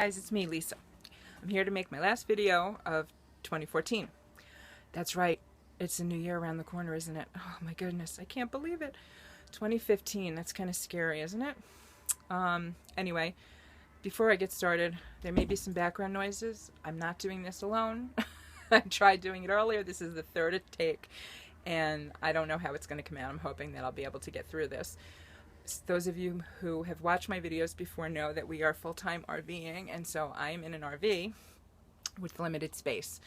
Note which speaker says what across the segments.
Speaker 1: Guys, it's me, Lisa. I'm here to make my last video of 2014. That's right, it's a new year around the corner, isn't it? Oh my goodness, I can't believe it. 2015, that's kind of scary, isn't it? Anyway, before I get started, there may be some background noises. I'm not doing this alone. I tried doing it earlier. This is the third take, and I don't know how it's going to come out. I'm hoping that I'll be able to get through this. Those of you who have watched my videos before know that we are full-time RVing, and so I'm in an RV with limited space.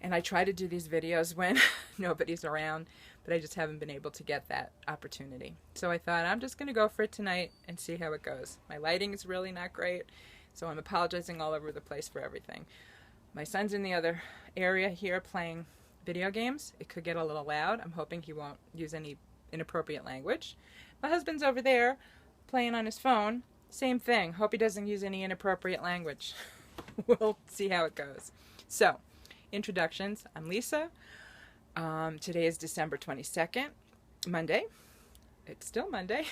Speaker 1: And I try to do these videos when nobody's around, but I just haven't been able to get that opportunity. So I thought I'm just going to go for it tonight and see how it goes. My lighting is really not great, so I'm apologizing all over the place for everything. My son's in the other area here playing video games. It could get a little loud. I'm hoping he won't use any inappropriate language. My husband's over there playing on his phone. Same thing. Hope he doesn't use any inappropriate language. We'll see how it goes. So, introductions. I'm Lisa. Today is December 22nd, Monday. It's still Monday.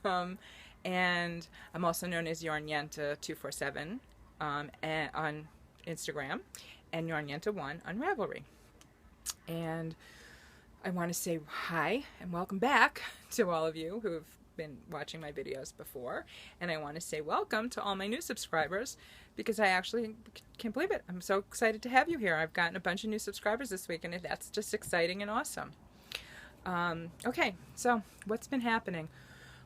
Speaker 1: And I'm also known as YarnYenta1 on Instagram and YarnYenta1 on Ravelry. And I want to say hi and welcome back to all of you who have been watching my videos before. And I want to say welcome to all my new subscribers, because I actually can't believe it. I'm so excited to have you here. I've gotten a bunch of new subscribers this week, and that's just exciting and awesome. Okay, so what's been happening?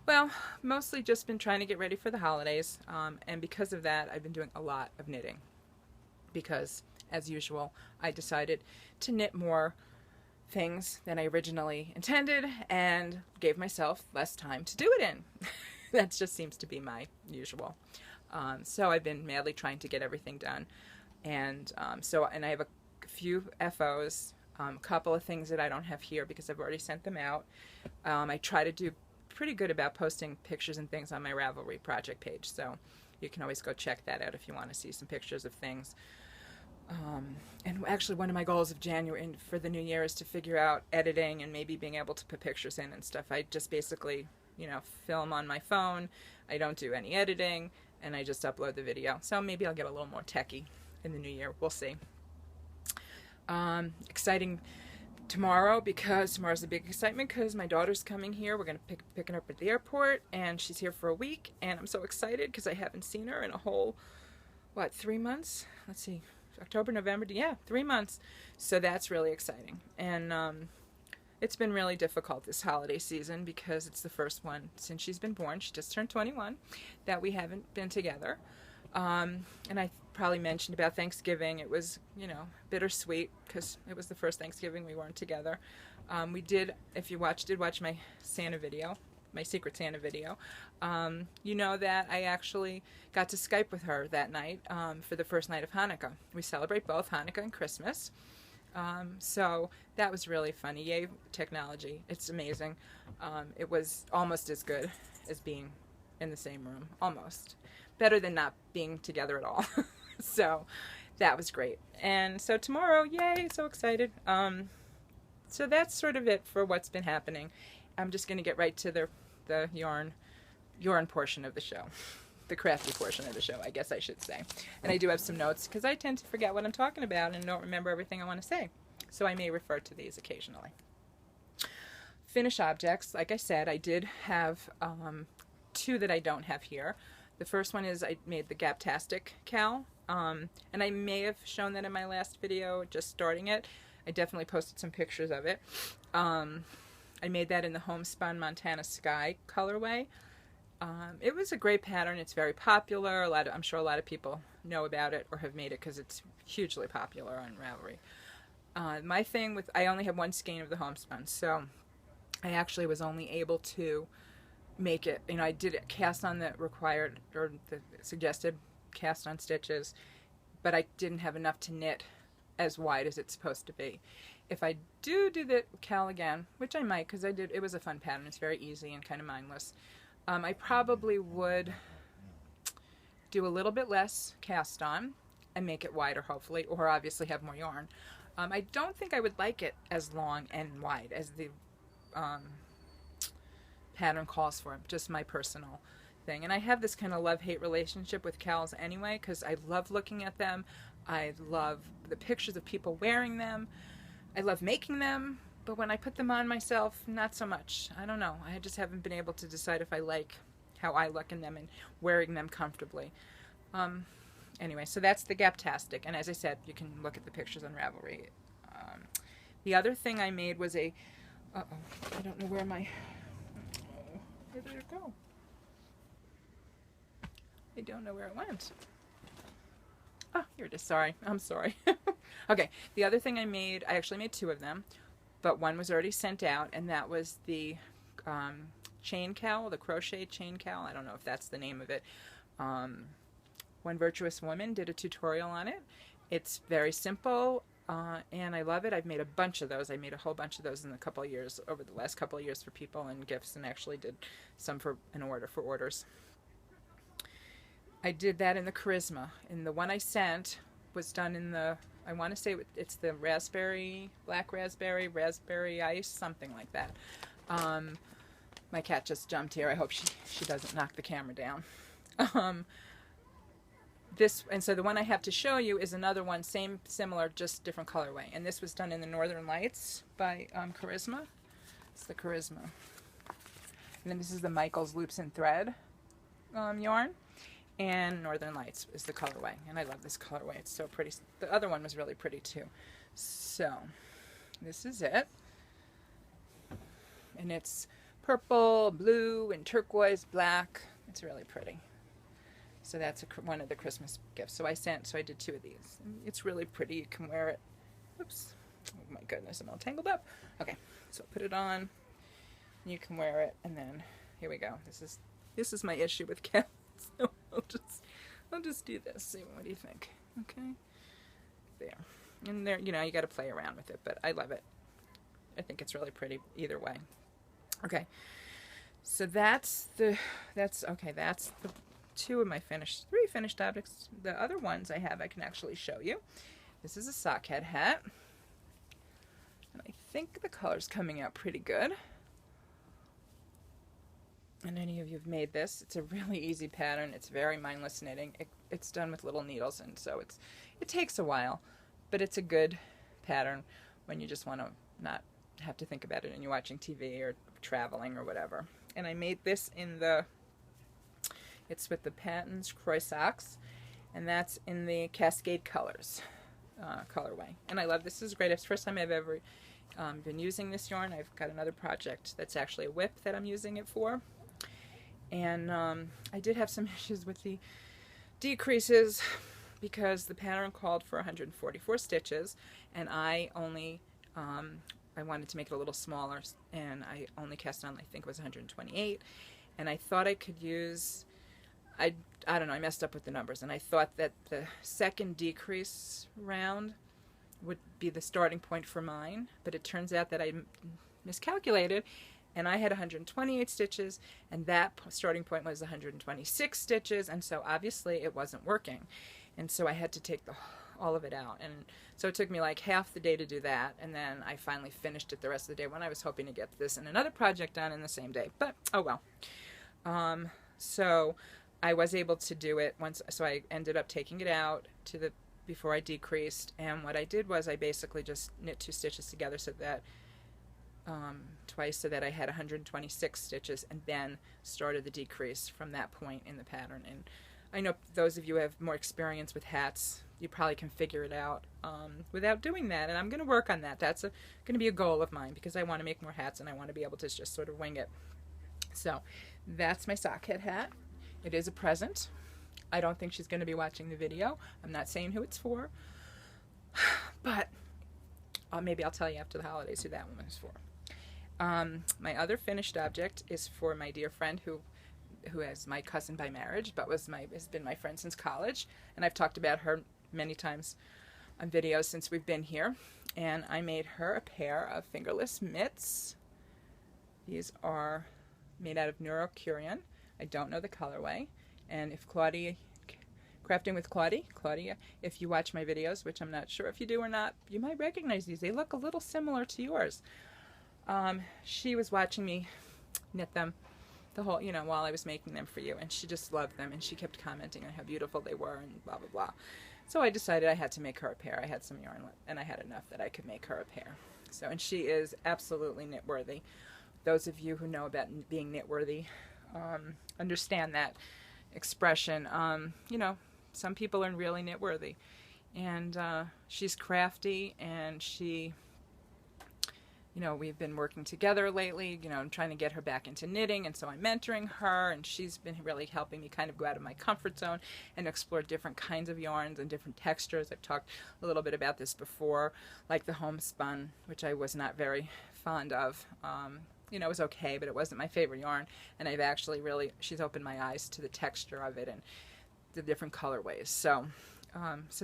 Speaker 1: Well, mostly just been trying to get ready for the holidays, and because of that, I've been doing a lot of knitting. Because, as usual, I decided to knit more things than I originally intended and gave myself less time to do it in. That just seems to be my usual. So I've been madly trying to get everything done. And I have a few FOs, a couple of things that I don't have here because I've already sent them out. I try to do pretty good about posting pictures and things on my Ravelry project page, so you can always go check that out if you want to see some pictures of things. And actually one of my goals of January and for the new year is to figure out editing and maybe being able to put pictures in and stuff. I just basically, film on my phone. I don't do any editing, and I just upload the video. So maybe I'll get a little more techie in the new year. We'll see. Exciting tomorrow, because tomorrow's a big excitement because my daughter's coming here. We're going to pick her up at the airport, and she's here for a week, and I'm so excited because I haven't seen her in a whole, 3 months? Let's see. October, November, yeah, 3 months. So that's really exciting. And it's been really difficult this holiday season because it's the first one since she's been born. She just turned 21 that we haven't been together. And I probably mentioned about Thanksgiving. It was, bittersweet because it was the first Thanksgiving we weren't together. We did, if you did watch my Santa video, my Secret Santa video, you know that I actually got to Skype with her that night for the first night of Hanukkah. We celebrate both Hanukkah and Christmas. So that was really funny. Yay, technology. It's amazing. It was almost as good as being in the same room. Almost. Better than not being together at all. So that was great. And so tomorrow, yay, so excited. So that's sort of it for what's been happening. I'm just going to get right to the yarn portion of the show. The crafty portion of the show, I guess I should say. And I do have some notes because I tend to forget what I'm talking about and don't remember everything I want to say. So I may refer to these occasionally. Finish objects, like I said, I did have two that I don't have here. The first one is I made the Gaptastic cowl. And I may have shown that in my last video, just starting it. I definitely posted some pictures of it. I made that in the Homespun Montana Sky colorway. It was a great pattern. It's very popular. I'm sure a lot of people know about it or have made it because it's hugely popular on Ravelry. My thing with, I only have one skein of the Homespun, so I actually was only able to make it, I did it cast on the required or the suggested cast on stitches, but I didn't have enough to knit as wide as it's supposed to be. If I do the cowl again, which I might because it was a fun pattern, it's very easy and kind of mindless, I probably would do a little bit less cast on and make it wider hopefully, or obviously have more yarn. I don't think I would like it as long and wide as the pattern calls for, just my personal thing. And I have this kind of love-hate relationship with cowls anyway, because I love looking at them. I love the pictures of people wearing them. I love making them, but when I put them on myself, not so much. I don't know. I just haven't been able to decide if I like how I look in them and wearing them comfortably. Anyway, so that's the Gaptastic. And as I said, you can look at the pictures on Ravelry. The other thing I made was a... Uh-oh, I don't know where my... Oh, where did it go? I don't know where it went. Oh, here it is. Sorry. I'm sorry. Okay, the other thing I made, I actually made two of them, but one was already sent out, and that was the chain cowl, the crochet chain cowl. I don't know if that's the name of it. One Virtuous Woman did a tutorial on it. It's very simple, and I love it. I've made a bunch of those. I made a whole bunch of those in a couple of years, over the last couple of years for people and gifts, and actually did some for an order for orders. I did that in the Charisma, and the one I sent was done in the, I want to say it's the raspberry, black raspberry, raspberry ice, something like that. My cat just jumped here. I hope she doesn't knock the camera down. And so the one I have to show you is another one, same, similar, just different colorway. And this was done in the Northern Lights by Charisma. It's the Charisma. And then this is the Michael's Loops and Thread yarn. And Northern Lights is the colorway. And I love this colorway. It's so pretty. The other one was really pretty too. So this is it. And it's purple, blue, and turquoise, black. It's really pretty. So that's one of the Christmas gifts. So I did two of these. And it's really pretty. You can wear it. Oops. Oh my goodness, I'm all tangled up. Okay, so put it on. You can wear it, and then here we go. This is my issue with cats. So I'll just do this. See, what do you think? Okay, there. And there, you know, you got to play around with it, but I love it. I think it's really pretty either way. Okay, so that's the two of my three finished objects. The other ones I have, I can actually show you. This is a sockhead hat, and I think the color's coming out pretty good. And any of you have made this, it's a really easy pattern. It's very mindless knitting. It's done with little needles, and so it takes a while, but it's a good pattern when you just want to not have to think about it and you're watching TV or traveling or whatever. And I made this in it's with the Patons Croix Socks, and that's in the Cascade Colors colorway. And I love this. This is great. It's the first time I've ever been using this yarn. I've got another project that's actually a whip that I'm using it for. And I did have some issues with the decreases because the pattern called for 144 stitches, and I only I wanted to make it a little smaller, and I only cast on, I think it was 128, and I thought I could use, I don't know, I messed up with the numbers, and I thought that the second decrease round would be the starting point for mine, but it turns out that I miscalculated, and I had 128 stitches, and that starting point was 126 stitches, and so obviously it wasn't working. And so I had to take all of it out. And so it took me like half the day to do that, and then I finally finished it the rest of the day when I was hoping to get this and another project done in the same day. But, oh well. So I was able to do it once, so I ended up taking it out before I decreased, and what I did was I basically just knit 2 stitches together so that twice, so that I had 126 stitches, and then started the decrease from that point in the pattern. And I know those of you who have more experience with hats, you probably can figure it out without doing that, and I'm going to work on that. That's going to be a goal of mine, because I want to make more hats and I want to be able to just sort of wing it. So that's my sockhead hat. It is a present. I don't think she's going to be watching the video. I'm not saying who it's for, but maybe I'll tell you after the holidays who that one is for. My other finished object is for my dear friend who is my cousin by marriage, but has been my friend since college, and I've talked about her many times on videos since we've been here. And I made her a pair of fingerless mitts. These are made out of Neurocurion. I don't know the colorway, and if Claudia, Crafting with Claudia, if you watch my videos, which I'm not sure if you do or not, you might recognize these. They look a little similar to yours. She was watching me knit them the whole, you know, while I was making them for you, and she just loved them, and she kept commenting on how beautiful they were and blah, blah, blah. So I decided I had to make her a pair. I had some yarn, and I had enough that I could make her a pair. So, and she is absolutely knit-worthy. Those of you who know about being knit-worthy understand that expression. You know, some people are really knit-worthy. And she's crafty, and she, you know, we've been working together lately, you know, I'm trying to get her back into knitting, and so I'm mentoring her, and she's been really helping me kind of go out of my comfort zone and explore different kinds of yarns and different textures. I've talked a little bit about this before, like the homespun, which I was not very fond of. You know, it was okay, but it wasn't my favorite yarn, and I've actually really, she's opened my eyes to the texture of it and the different colorways. So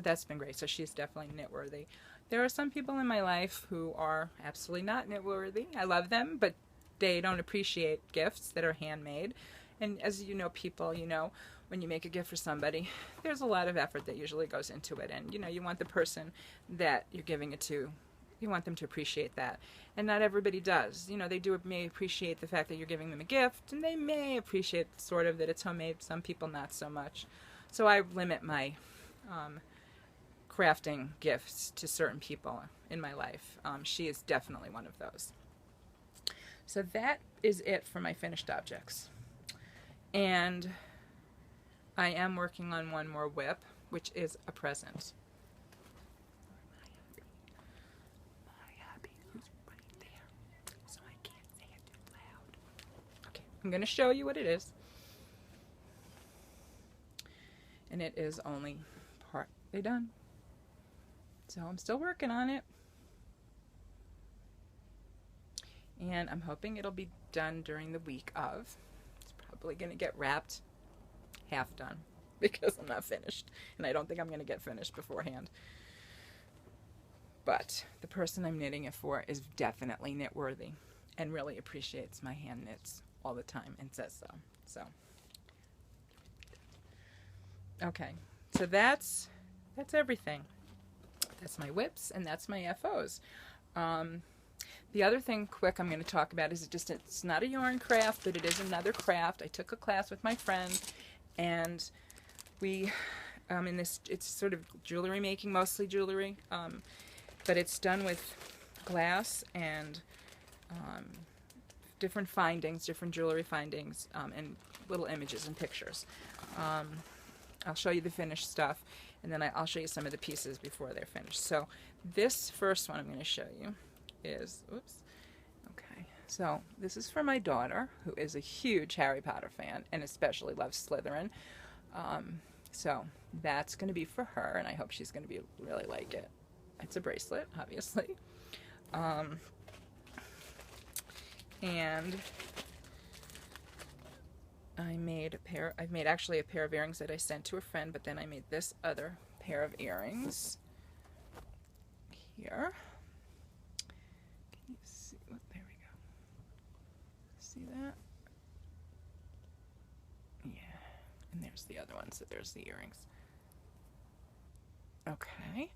Speaker 1: that's been great. So she's definitely knit-worthy. There are some people in my life who are absolutely not knit-worthy. I love them, but they don't appreciate gifts that are handmade. And as you know, people, you know, when you make a gift for somebody, there's a lot of effort that usually goes into it. And, you know, you want the person that you're giving it to, you want them to appreciate that. And not everybody does. You know, they may appreciate the fact that you're giving them a gift, and they may appreciate sort of that it's homemade. Some people not so much. So I limit my crafting gifts to certain people in my life. She is definitely one of those. So that is it for my finished objects. And I am working on one more whip, which is a present. My hubby, who's right there, so I can't say it too loud. Okay, I'm going to show you what it is. And it is only partly done. So I'm still working on it. And I'm hoping it'll be done during the week of. It's probably going to get wrapped half done because I'm not finished. And I don't think I'm going to get finished beforehand. But the person I'm knitting it for is definitely knit-worthy and really appreciates my hand knits all the time and says so. So, okay. So that's everything. That's my whips, and that's my FOs. The other thing quick I'm going to talk about is it's not a yarn craft, but it is another craft. I took a class with my friend, and we, it's sort of jewelry making, mostly jewelry, but it's done with glass and different findings, different jewelry findings, and little images and pictures. I'll show you the finished stuff, and then I'll show you some of the pieces before they're finished. So this first one I'm going to show you is, oops, okay, so this is for my daughter, who is a huge Harry Potter fan and especially loves Slytherin. So that's going to be for her, and I hope she's going to really like it. It's a bracelet, obviously. And I've made actually a pair of earrings that I sent to a friend, but then I made this other pair of earrings here. Can you see? Oh, there we go. See that? Yeah. And there's the other one, so there's the earrings. Okay.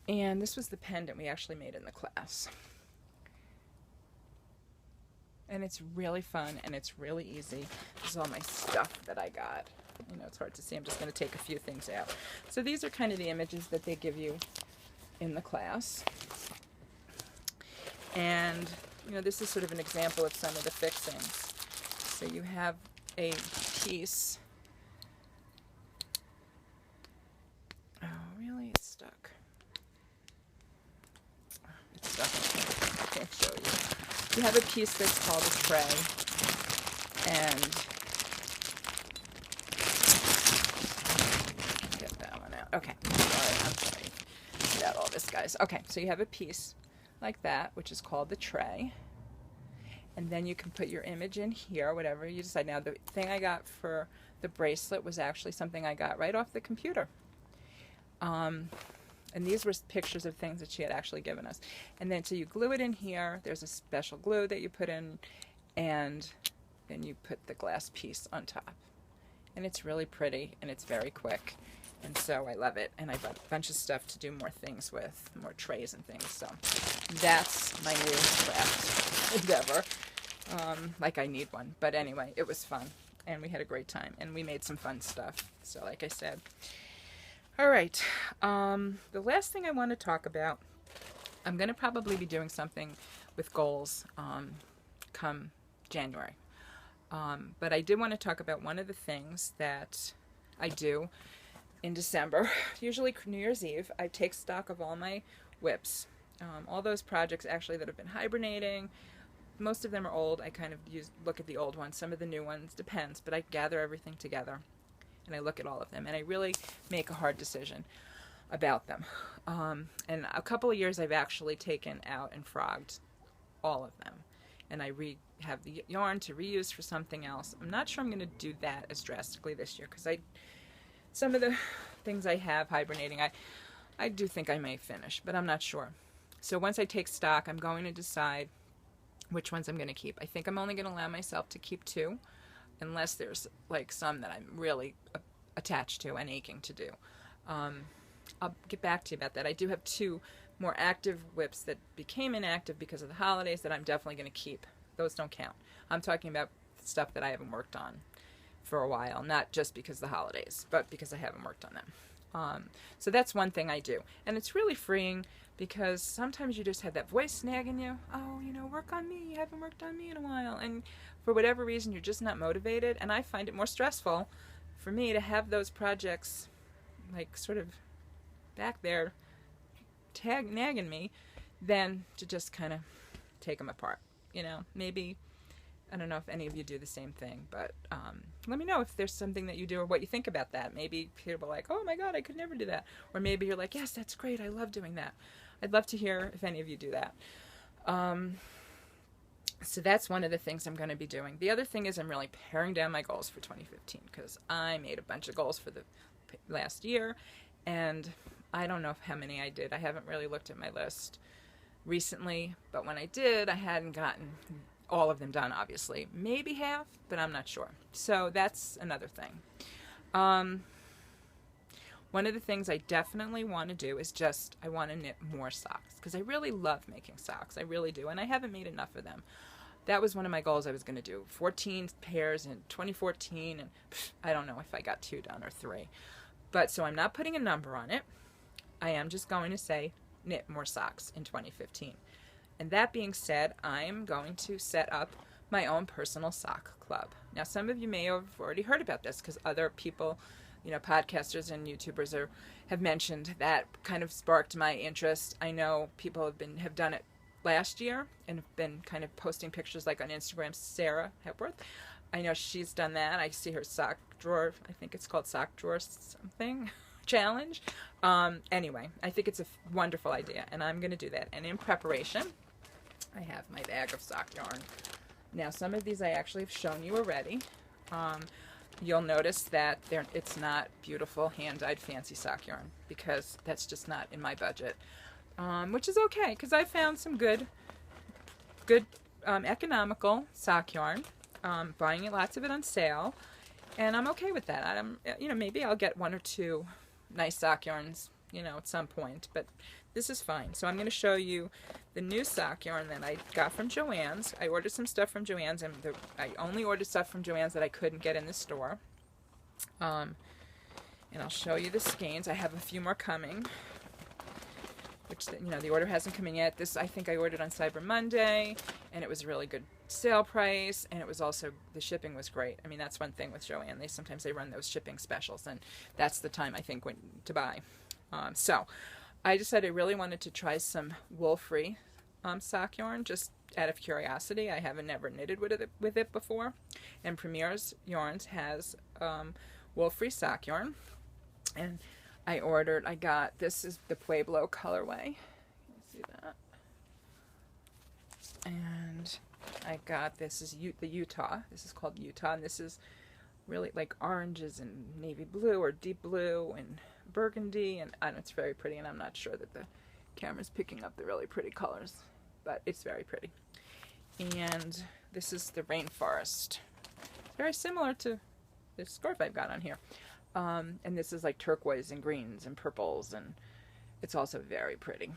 Speaker 1: And this was the pendant we actually made in the class. And it's really fun, and it's really easy. This is all my stuff that I got. You know, it's hard to see. I'm just going to take a few things out. So these are kind of the images that they give you in the class. And, you know, this is sort of an example of some of the fixings. So you have a piece. Oh, really? It's stuck. It's stuck. I can't show you. You have a piece that's called a tray, and get that one out. Okay, sorry, I'm sorry about all this, guys. Okay, so you have a piece like that, which is called the tray, and then you can put your image in here, whatever you decide. Now, the thing I got for the bracelet was actually something I got right off the computer. And these were pictures of things that she had actually given us. And then so you glue it in here. There's a special glue that you put in, and then you put the glass piece on top. And it's really pretty, and it's very quick. And so I love it. And I bought a bunch of stuff to do more things with, more trays and things. So that's my new craft endeavor. like I need one. But anyway, it was fun, and we had a great time, and we made some fun stuff. So like I said. All right, the last thing I want to talk about, I'm going to probably be doing something with goals come January. But I did want to talk about one of the things that I do in December, usually New Year's Eve. I take stock of all my whips, all those projects actually that have been hibernating. Most of them are old. I kind of look at the old ones. Some of the new ones, depends, but I gather everything together and I look at all of them and I really make a hard decision about them. And a couple of years I've actually taken out and frogged all of them, and I have the yarn to reuse for something else. I'm not sure I'm going to do that as drastically this year because some of the things I have hibernating, I do think I may finish, but I'm not sure. So once I take stock, I'm going to decide which ones I'm going to keep. I think I'm only going to allow myself to keep 2, unless there's like some that I'm really attached to and aching to do. I'll get back to you about that. I do have 2 more active whips that became inactive because of the holidays that I'm definitely going to keep. Those don't count. I'm talking about stuff that I haven't worked on for a while, not just because of the holidays, but because I haven't worked on them. So that's one thing I do. And it's really freeing because sometimes you just have that voice nagging you. Oh, work on me. You haven't worked on me in a while. And for whatever reason, you're just not motivated. And I find it more stressful for me to have those projects like sort of back there nagging me than to just kind of take them apart. Maybe, I don't know if any of you do the same thing, but let me know if there's something that you do or what you think about that. Maybe people are like, oh my God, I could never do that. Or maybe you're like, yes, that's great. I love doing that. I'd love to hear if any of you do that. So that's one of the things I'm going to be doing. The other thing is I'm really paring down my goals for 2015 because I made a bunch of goals for the last year, and I don't know how many I did. I haven't really looked at my list recently, but when I did, I hadn't gotten all of them done, obviously. Maybe half, but I'm not sure. So that's another thing. One of the things I definitely want to do is I want to knit more socks because I really love making socks. I really do, and I haven't made enough of them. That was one of my goals I was going to do. 14 pairs in 2014, and I don't know if I got 2 done or 3. But so I'm not putting a number on it. I am just going to say knit more socks in 2015. And that being said, I'm going to set up my own personal sock club. Now, some of you may have already heard about this because other people, podcasters and YouTubers have mentioned that. Kind of sparked my interest. I know people have done it last year and have been kind of posting pictures like on Instagram. Sarah Hepworth, I know she's done that. I see her sock drawer, I think it's called sock drawer something challenge. Anyway, I think it's a wonderful idea, and I'm going to do that. And in preparation, I have my bag of sock yarn. Now, some of these I actually have shown you already. You'll notice that it's not beautiful hand-dyed fancy sock yarn because that's just not in my budget, which is okay because I found some good economical sock yarn, buying lots of it on sale, and I'm okay with that. Maybe I'll get 1 or 2 nice sock yarns, at some point, but this is fine. So I'm going to show you the new sock yarn that I got from Joann's. I ordered some stuff from Joann's, and I only ordered stuff from Joann's that I couldn't get in the store. And I'll show you the skeins. I have a few more coming, which, the order hasn't come in yet. This, I think I ordered on Cyber Monday, and it was a really good sale price, and it was also, the shipping was great. I mean, that's one thing with Joann. Sometimes they run those shipping specials, and that's the time, I think, to buy. So I decided I really wanted to try some wool-free sock yarn, just out of curiosity. I haven't never knitted with it before, and Premier's Yarns has wool-free sock yarn, and I got, this is the Pueblo colorway. You can see that. And I got, this is the Utah. This is called Utah, and this is really like oranges and navy blue or deep blue and burgundy, and it's very pretty, and I'm not sure that the camera's picking up the really pretty colors, but it's very pretty. And this is the Rainforest. It's very similar to the scarf I've got on here. And this is like turquoise and greens and purples, and it's also very pretty.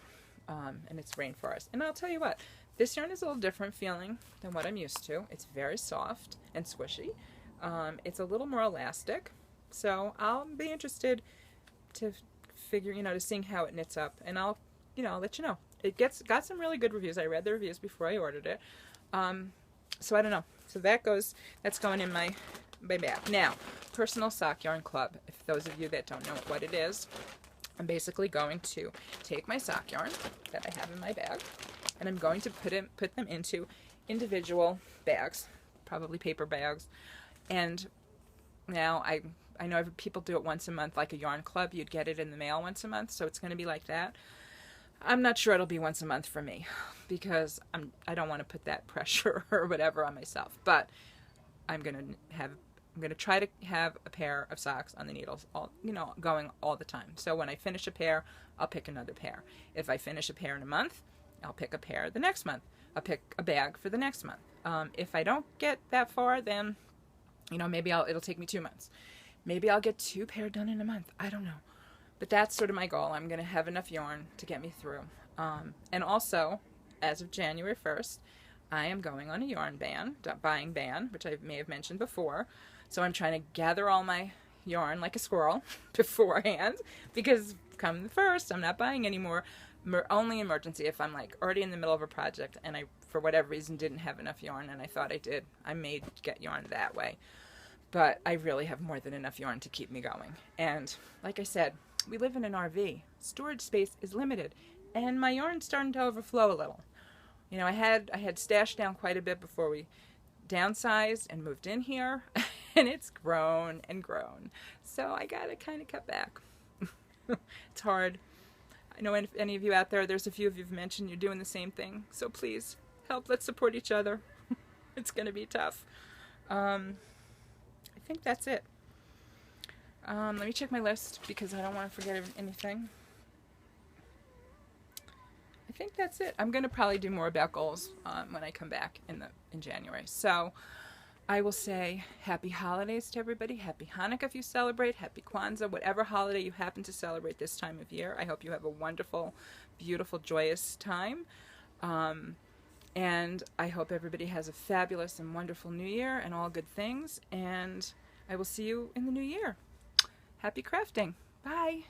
Speaker 1: And it's Rainforest. And I'll tell you what, This yarn is a little different feeling than what I'm used to. It's very soft and squishy. It's a little more elastic, so I'll be interested to figure, to seeing how it knits up, and I'll, let you know. It got some really good reviews. I read the reviews before I ordered it. So I don't know. So that's going in my bag. Now, Personal Sock Yarn Club. If those of you that don't know what it is, I'm basically going to take my sock yarn that I have in my bag, and I'm going to put them into individual bags, probably paper bags. And now I know people do it once a month, like a yarn club. You'd get it in the mail once a month, so it's going to be like that. I'm not sure it'll be once a month for me, because I don't want to put that pressure or whatever on myself. But I'm going to try to have a pair of socks on the needles, going all the time. So when I finish a pair, I'll pick another pair. If I finish a pair in a month, I'll pick a pair the next month. I'll pick a bag for the next month. If I don't get that far, then maybe it'll take me 2 months. Maybe I'll get 2 pair done in a month. I don't know. But that's sort of my goal. I'm going to have enough yarn to get me through. And also, as of January 1st, I am going on a yarn buying ban, which I may have mentioned before. So I'm trying to gather all my yarn like a squirrel beforehand, because come the 1st, I'm not buying anymore. Only emergency if I'm like already in the middle of a project and I, for whatever reason, didn't have enough yarn and I thought I did. I may get yarn that way. But I really have more than enough yarn to keep me going. And like I said, we live in an RV. Storage space is limited, and my yarn's starting to overflow a little. I had stashed down quite a bit before we downsized and moved in here, and it's grown and grown. So I gotta kind of cut back. It's hard. I know if any of you out there's a few of you have mentioned you're doing the same thing. So please help. Let's support each other. It's gonna be tough. I think that's it. Let me check my list because I don't want to forget anything. I think that's it. I'm going to probably do more about goals when I come back in January. So I will say happy holidays to everybody. Happy Hanukkah if you celebrate. Happy Kwanzaa, whatever holiday you happen to celebrate this time of year. I hope you have a wonderful, beautiful, joyous time. And I hope everybody has a fabulous and wonderful new year and all good things. And I will see you in the new year. Happy crafting. Bye.